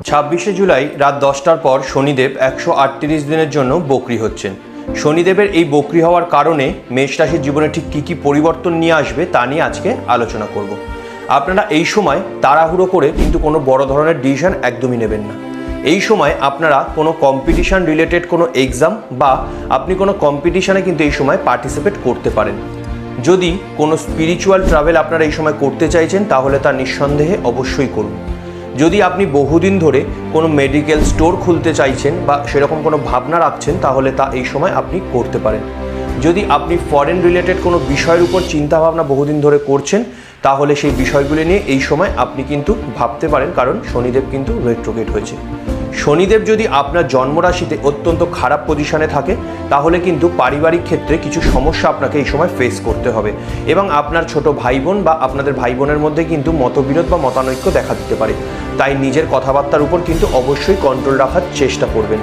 26শে জুলাই রাত 10টার পর শনিদেব 138 দিনের জন্য বকরি হচ্ছেন। শনিদেবের এই বকরি হওয়ার কারণে মেষ রাশির জীবনে ঠিক কী কী পরিবর্তন নিয়ে আসবে তা নিয়ে আজকে আলোচনা করব। আপনারা এই সময় তাড়াহুড়ো করে কিন্তু কোনো বড় ধরনের ডিসিশন একদমই নেবেন না। এই সময় আপনারা কোনো কম্পিটিশান রিলেটেড কোনো এক্সাম বা আপনি কোনো কম্পিটিশানে কিন্তু এই সময় পার্টিসিপেট করতে পারেন। যদি কোনো স্পিরিচুয়াল ট্রাভেল আপনারা এই সময় করতে চাইছেন তাহলে তা নিঃসন্দেহে অবশ্যই করুন। যদি আপনি বহুদিন ধরে কোনো মেডিকেল স্টোর খুলতে চাইছেন বা সেরকম কোনো ভাবনা রাখছেন তাহলে তা এই সময় আপনি করতে পারেন। যদি আপনি ফরেন রিলেটেড কোনো বিষয়ের উপর চিন্তাভাবনা বহুদিন ধরে করছেন তাহলে সেই বিষয়গুলি নিয়ে এই সময় আপনি কিন্তু ভাবতে পারেন, কারণ শনিদেব কিন্তু রেট্রোগেট হয়েছে। শনিদেব যদি আপনার জন্মরাশিতে অত্যন্ত খারাপ পজিশনে থাকে তাহলে কিন্তু পারিবারিক ক্ষেত্রে কিছু সমস্যা আপনাকে এই সময় ফেস করতে হবে এবং আপনার ছোট ভাই বোন বা আপনাদের ভাই বোনের মধ্যে কিন্তু মতবিরোধ বা মতানৈক্য দেখা দিতে পারে। তাই নিজের কথাবার্তার উপর কিন্তু অবশ্যই কন্ট্রোল রাখার চেষ্টা করবেন।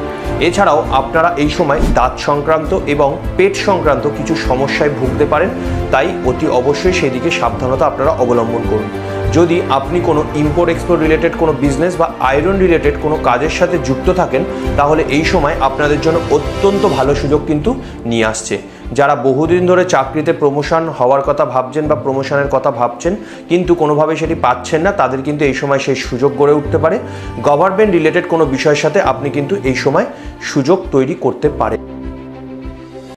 এছাড়াও আপনারা এই সময় দাঁত সংক্রান্ত এবং পেট সংক্রান্ত কিছু সমস্যায় ভুগতে পারেন, তাই অতি অবশ্যই সেদিকে সাবধানতা আপনারা অবলম্বন করুন। যদি আপনি কোনো ইম্পোর্ট এক্সপোর্ট রিলেটেড কোনো বিজনেস বা আয়রন রিলেটেড কোনো কাজের সাথে যুক্ত থাকেন তাহলে এই সময় আপনাদের জন্য অত্যন্ত ভালো সুযোগ কিন্তু নিয়ে আসছে। যারা বহুদিন ধরে চাকরিতে প্রমোশন হওয়ার কথা ভাবছেন বা প্রমোশনের কথা ভাবছেন কিন্তু কোনোভাবে সেটি পাচ্ছেন না, তাদের কিন্তু এই সময় সেই সুযোগ গড়ে উঠতে পারে। গভর্নমেন্ট রিলেটেড কোনো বিষয়ের সাথে আপনি কিন্তু এই সময় সুযোগ তৈরি করতে পারেন।